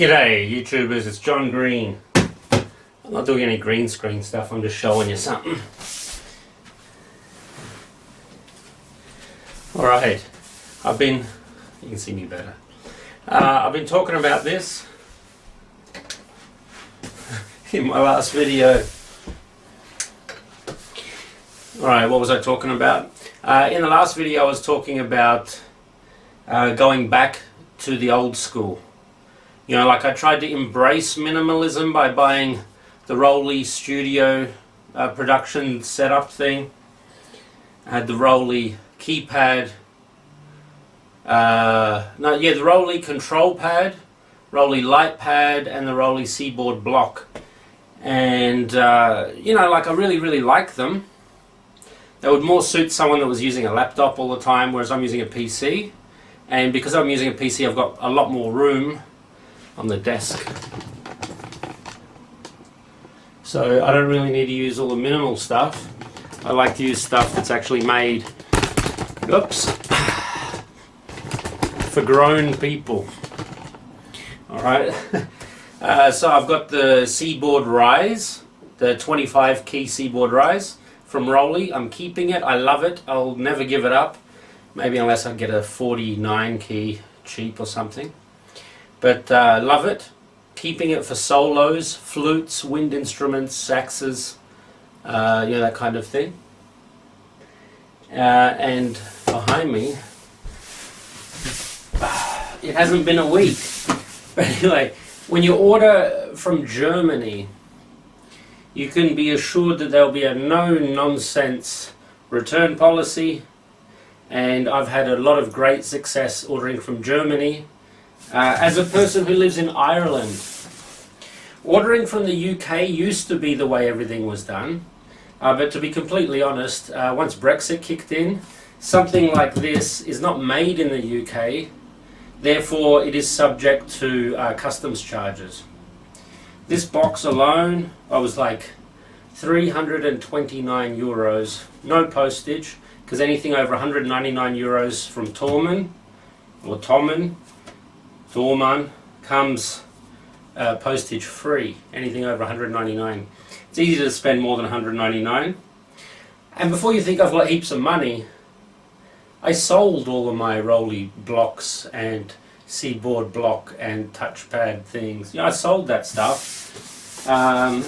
G'day YouTubers, it's John Green. I'm not doing any green screen stuff, I'm just showing you something. Alright, you can see me better. I've been talking about this in my last video. Alright, what was I talking about? In the last video I was talking about going back to the old school. You know, like I tried to embrace minimalism by buying the Lofi Studio production setup thing. I had the Lofi keypad, the Lofi control pad, Lofi light pad, and the Lofi keyboard block. And you know, like I really like them. They would more suit someone that was using a laptop all the time, whereas I'm using a PC. And because I'm using a PC, I've got a lot more room on the desk. So I don't really need to use all the minimal stuff. I like to use stuff that's actually made, for grown people. Alright, so I've got the Seaboard Rise, the 25 key Seaboard Rise from Lofi. I'm keeping it, I love it, I'll never give it up. Maybe unless I get a 49 key cheap or something. But love it. Keeping it for solos, flutes, wind instruments, saxes, you know, that kind of thing. And behind me, it hasn't been a week. But anyway, when you order from Germany, you can be assured that there'll be a no-nonsense return policy. And I've had a lot of great success ordering from Germany. As a person who lives in Ireland, ordering from the UK used to be the way everything was done. But to be completely honest, once Brexit kicked in, something like this is not made in the UK, therefore it is subject to customs charges. This box alone, I was like 329 euros, no postage, because anything over 199 euros from Torman or Dorman comes postage free. Anything over 199. It's easy to spend more than 199. And before you think I've got heaps of money, I sold all of my Lofi blocks and Seaboard block and touchpad things. You know, I sold that stuff, and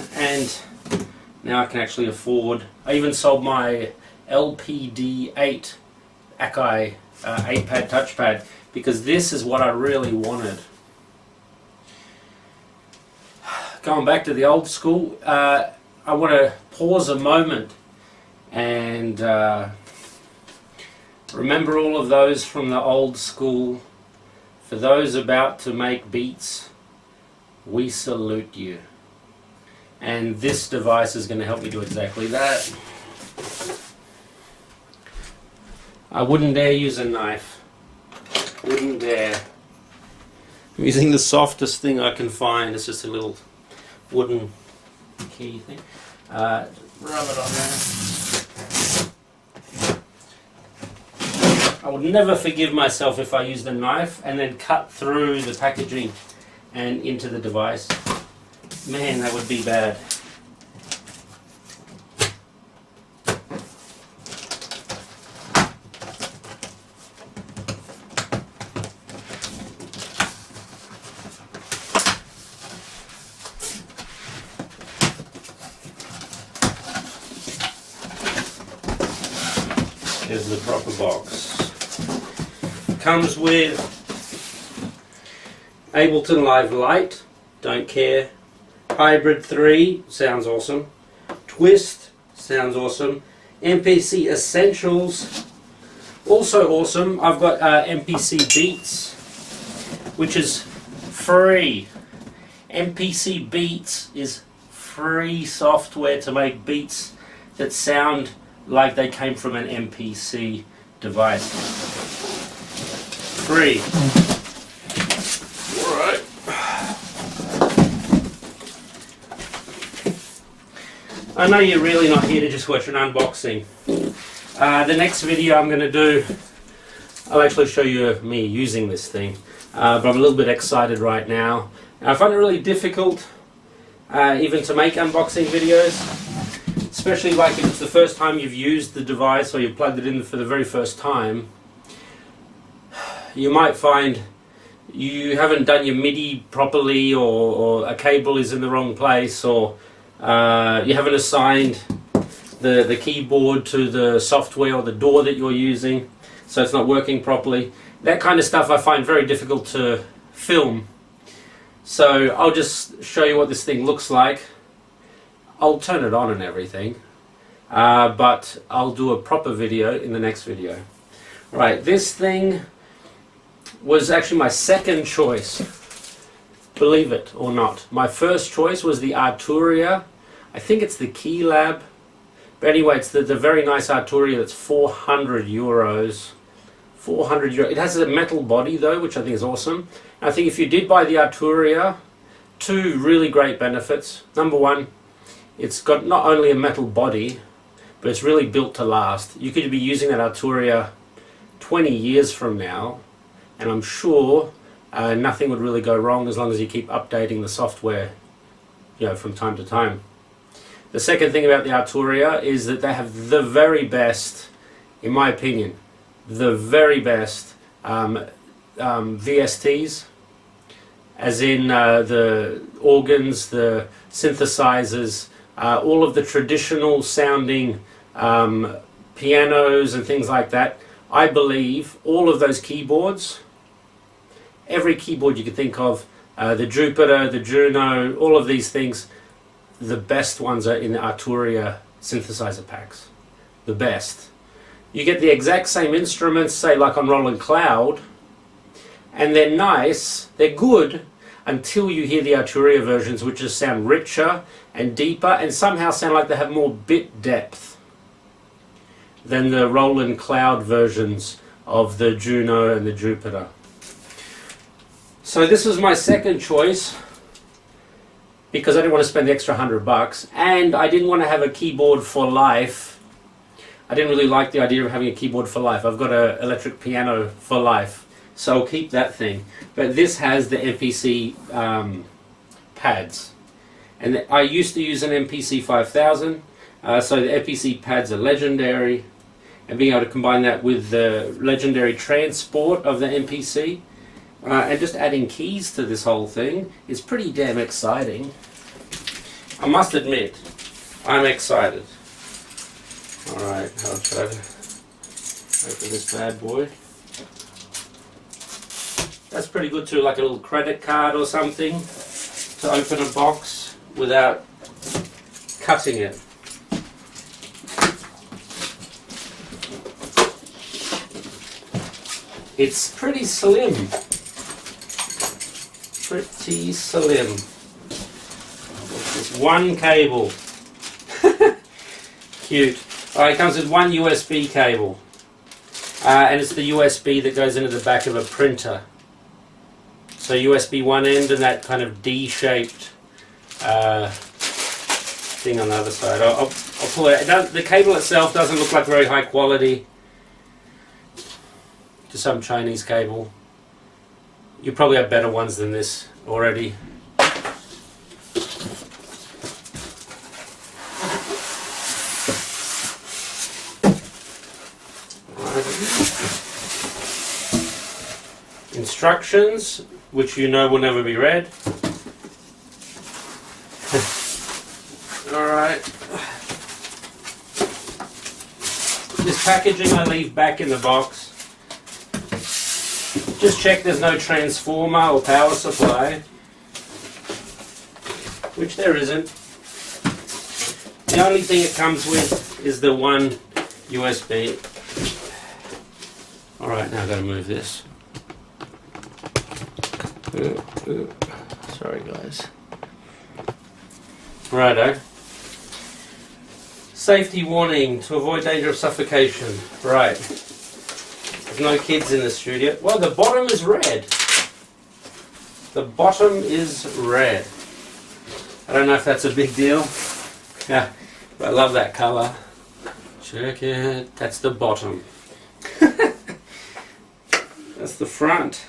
now I can actually afford. I even sold my LPD8 Akai 8-pad touchpad because this is what I really wanted. Going back to the old school, I want to pause a moment and remember all of those from the old school. For those about to make beats, we salute you. And this device is going to help me do exactly that. I wouldn't dare use a knife. Wouldn't dare. I'm using the softest thing I can find. It's just a little wooden key thing. Rub it on there. I would never forgive myself if I used a knife and then cut through the packaging and into the device. Man, that would be bad. Here's the proper box. Comes with Ableton Live Lite, don't care. Hybrid 3, sounds awesome. Twist, sounds awesome. MPC Essentials, also awesome. I've got MPC Beats, which is free. MPC Beats is free software to make beats that sound like they came from an MPC device. Free. Alright. I know you're really not here to just watch an unboxing. The next video I'm going to do, I'll actually show you me using this thing. But I'm a little bit excited right now. And I find it really difficult even to make unboxing videos, especially like if it's the first time you've used the device or you've plugged it in for the very first time. You might find you haven't done your MIDI properly, or a cable is in the wrong place, or you haven't assigned the keyboard to the software or the DAW that you're using, so it's not working properly. That kind of stuff I find very difficult to film. So I'll just show you what this thing looks like. I'll turn it on and everything, but I'll do a proper video in the next video. Right, this thing was actually my second choice, believe it or not. My first choice was the Arturia. I think it's the Keylab. But anyway, it's the very nice Arturia that's 400 euros. 400 euros. It has a metal body though, which I think is awesome. And I think if you did buy the Arturia, two really great benefits. Number one, it's got not only a metal body, but it's really built to last. You could be using that Arturia 20 years from now, and I'm sure nothing would really go wrong as long as you keep updating the software, you know, from time to time. The second thing about the Arturia is that they have the very best, in my opinion, the very best VSTs, as in the organs, the synthesizers, all of the traditional sounding pianos and things like that. I believe all of those keyboards, every keyboard you could think of, the Jupiter, the Juno, all of these things, the best ones are in the Arturia synthesizer packs. The best. You get the exact same instruments, say like on Roland Cloud, and they're nice, they're good, until you hear the Arturia versions, which just sound richer and deeper and somehow sound like they have more bit depth than the Roland Cloud versions of the Juno and the Jupiter. So this was my second choice, because I didn't want to spend the extra $100, and I didn't want to have a keyboard for life. I didn't really like the idea of having a keyboard for life. I've got an electric piano for life, so I'll keep that thing. But this has the MPC pads, and I used to use an MPC 5000, so the MPC pads are legendary, and being able to combine that with the legendary transport of the MPC, and just adding keys to this whole thing is pretty damn exciting. I must admit, I'm excited. Alright, I'll try to open this bad boy. That's pretty good too, like a little credit card or something, to open a box without cutting it. It's pretty slim. Pretty slim. Just one cable. Cute. Alright, it comes with one USB cable. And it's the USB that goes into the back of a printer. So USB one end and that kind of D-shaped thing on the other side. I'll pull it out. The cable itself doesn't look like very high quality. Just some Chinese cable. You probably have better ones than this already. Instructions, which you know will never be read. Alright. This packaging I leave back in the box. Just check there's no transformer or power supply, which there isn't. The only thing it comes with is the one USB. Alright, now I've got to move this. Sorry guys. Righto. Safety warning: to avoid danger of suffocation. Right. There's no kids in the studio. Well, the bottom is red. The bottom is red. I don't know if that's a big deal. Yeah, but I love that colour. Check it. That's the bottom. That's the front.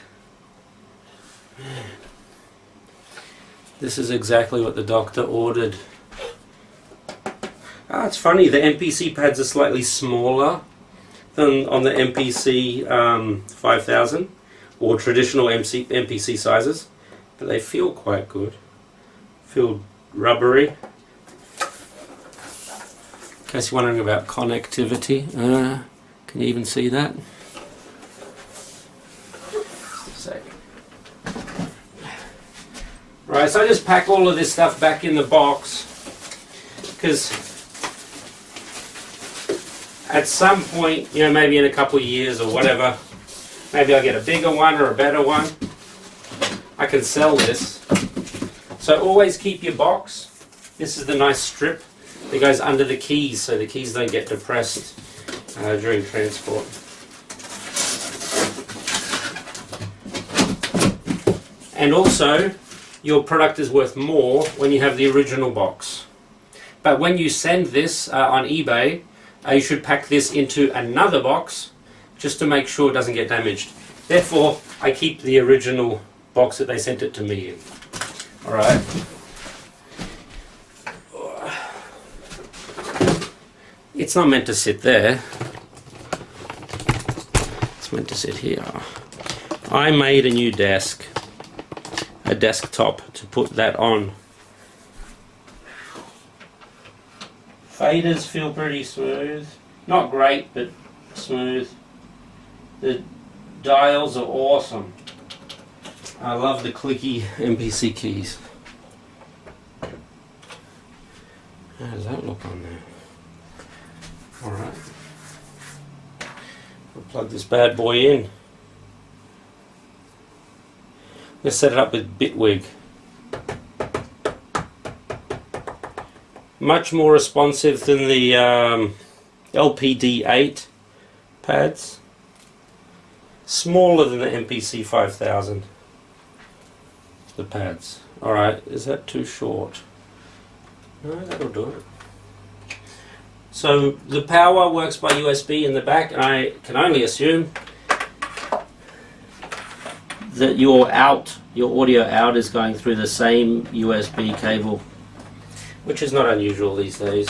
This is exactly what the doctor ordered. Ah, it's funny, the MPC pads are slightly smaller than on the MPC 5000 or traditional MPC sizes, but they feel quite good. Feel rubbery. In case you're wondering about connectivity, can you even see that? Right, so I just pack all of this stuff back in the box because at some point, you know, maybe in a couple of years or whatever, maybe I'll get a bigger one or a better one. I can sell this. So always keep your box. This is the nice strip that goes under the keys so the keys don't get depressed during transport. And also, your product is worth more when you have the original box. But when you send this on eBay, you should pack this into another box just to make sure it doesn't get damaged. Therefore, I keep the original box that they sent it to me in. Alright. It's not meant to sit there. It's meant to sit here. I made a new desk. A desktop to put that on. Faders feel pretty smooth. Not great, but smooth. The dials are awesome. I love the clicky MPC keys. How does that look on there? Alright. We'll plug this bad boy in. Let's set it up with Bitwig. Much more responsive than the LPD8 pads. Smaller than the MPC 5000. The pads. Alright, is that too short? No, that'll do it. So the power works by USB in the back, and I can only assume that your audio out is going through the same USB cable, which is not unusual these days.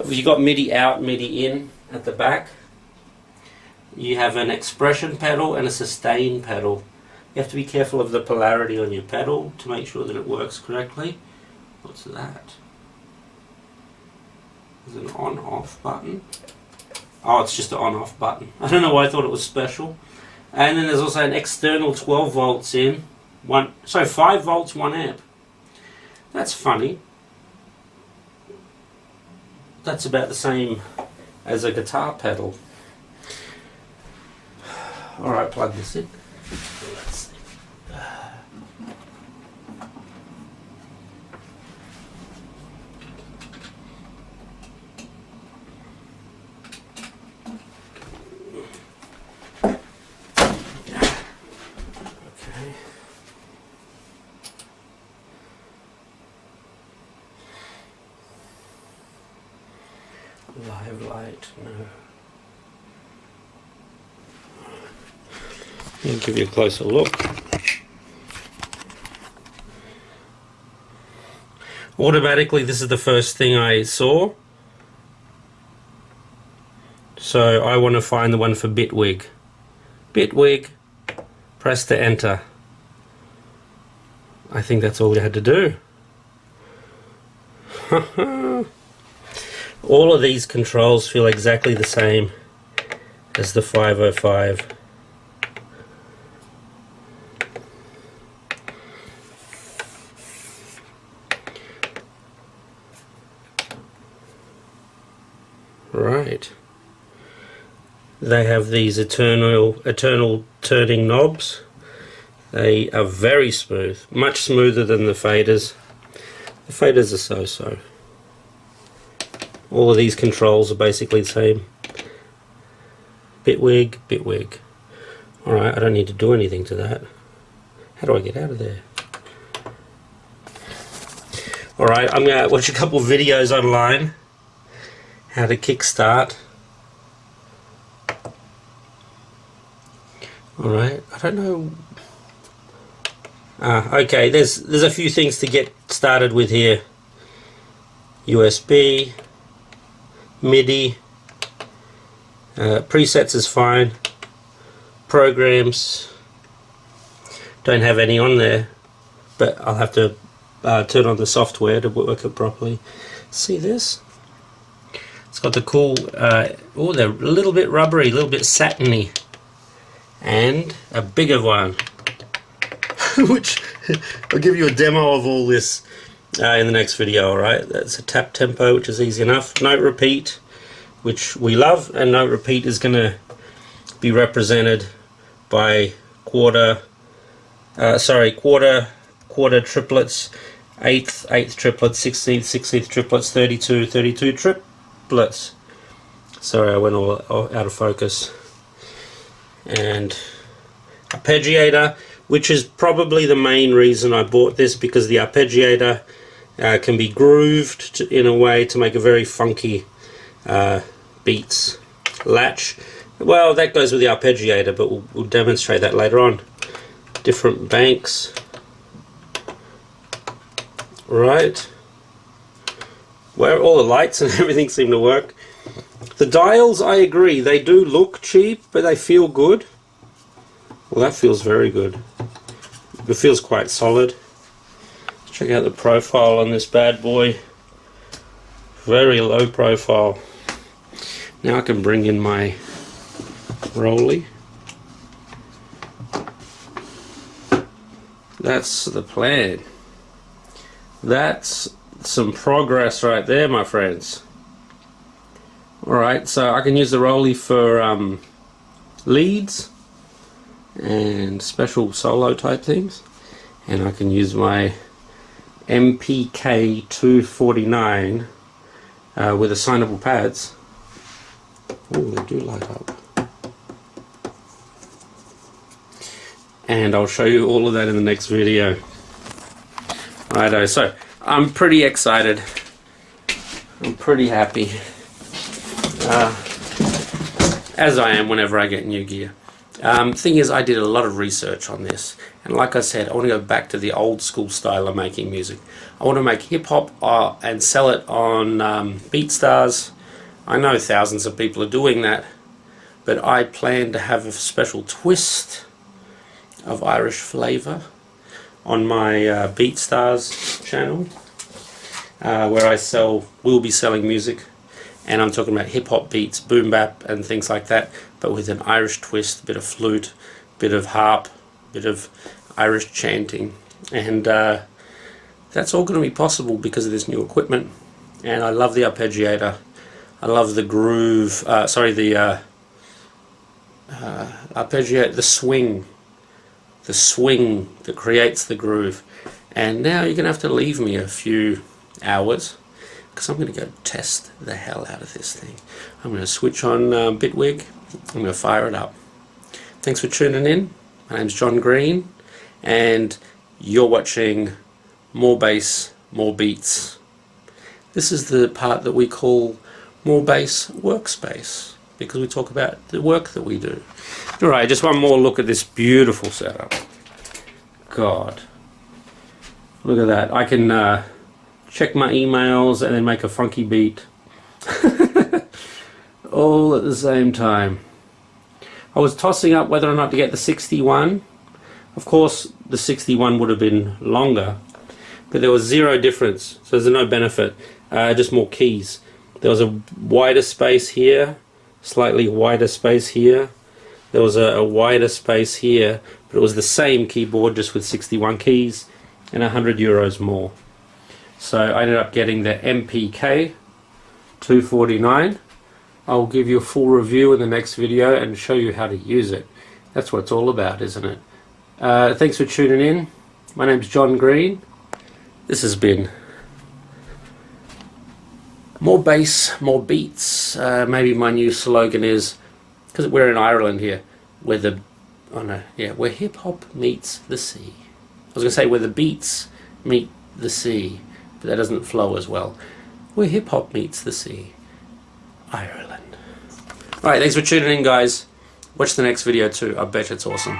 You've got MIDI out, MIDI in at the back. You have an expression pedal and a sustain pedal. You have to be careful of the polarity on your pedal to make sure that it works correctly. What's that? There's an on-off button. Oh, it's just an on-off button. I don't know why I thought it was special. And then there's also an external 12 volts in. 5 volts, 1 amp. That's funny. That's about the same as a guitar pedal. Alright, plug this in. Let's see. Live light, no. Let me give you a closer look. Automatically, this is the first thing I saw. So I want to find the one for Bitwig. Bitwig, press to enter. I think that's all you had to do. All of these controls feel exactly the same as the 505. Right. They have these eternal turning knobs. They are very smooth, much smoother than the faders. The faders are so-so. All of these controls are basically the same. Bitwig, Bitwig. Alright, I don't need to do anything to that. How do I get out of there? Alright, I'm going to watch a couple of videos online. How to kickstart. Alright, I don't know Okay, there's a few things to get started with here. USB, MIDI, presets is fine. Programs, don't have any on there, but I'll have to turn on the software to work it properly. See this? It's got the cool, oh, they're a little bit rubbery, a little bit satiny, and a bigger one, which I'll give you a demo of all this in the next video. Alright, that's a tap tempo, which is easy enough. Note repeat, which we love, and note repeat is going to be represented by quarter triplets, eighth triplets, 16th triplets, 32 triplets. Sorry, I went all out of focus. And arpeggiator, which is probably the main reason I bought this, because the arpeggiator can be grooved in a way to make a very funky beats. Latch, well, that goes with the arpeggiator, but we'll demonstrate that later on. Different banks, right, where all the lights and everything seem to work. The dials, I agree, they do look cheap, but they feel good. Well, that feels very good. It feels quite solid. Check out the profile on this bad boy. Very low profile. Now I can bring in my Rolly. That's the plan. That's some progress right there, my friends. Alright, so I can use the Rolly for leads and special solo type things, and I can use my MPK249 with assignable pads. Oh, they do light up. And I'll show you all of that in the next video. Righto, so I'm pretty excited. I'm pretty happy. As I am whenever I get new gear. Thing is, I did a lot of research on this, and like I said, I want to go back to the old school style of making music. I want to make hip hop and sell it on BeatStars. I know thousands of people are doing that, but I plan to have a special twist of Irish flavour on my BeatStars channel, where will be selling music, and I'm talking about hip hop beats, boom bap and things like that, but with an Irish twist, a bit of flute, bit of harp, bit of Irish chanting, and that's all going to be possible because of this new equipment. And I love the arpeggiator. I love the groove, arpeggiator, the swing that creates the groove. And now you're going to have to leave me a few hours, because I'm going to go test the hell out of this thing. I'm going to switch on Bitwig. I'm going to fire it up. Thanks for tuning in. My name's John Green, and you're watching More Bass, More Beats. This is the part that we call More Bass Workspace, because we talk about the work that we do. Alright, just one more look at this beautiful setup. God, look at that. I can check my emails and then make a funky beat all at the same time. I was tossing up whether or not to get the 61. Of course the 61 would have been longer, but there was zero difference, so there's no benefit, just more keys. There was a wider space here, slightly wider space here, there was a wider space here, but it was the same keyboard just with 61 keys and €100 more. So I ended up getting the MPK249. I'll give you a full review in the next video and show you how to use it. That's what it's all about, isn't it? Thanks for tuning in. My name's John Green. This has been More Bass, More Beats. Maybe my new slogan is, because we're in Ireland here, where where hip hop meets the sea. I was going to say where the beats meet the sea, but that doesn't flow as well. Where hip hop meets the sea, Ireland. Alright, thanks for tuning in, guys. Watch the next video too. I bet it's awesome.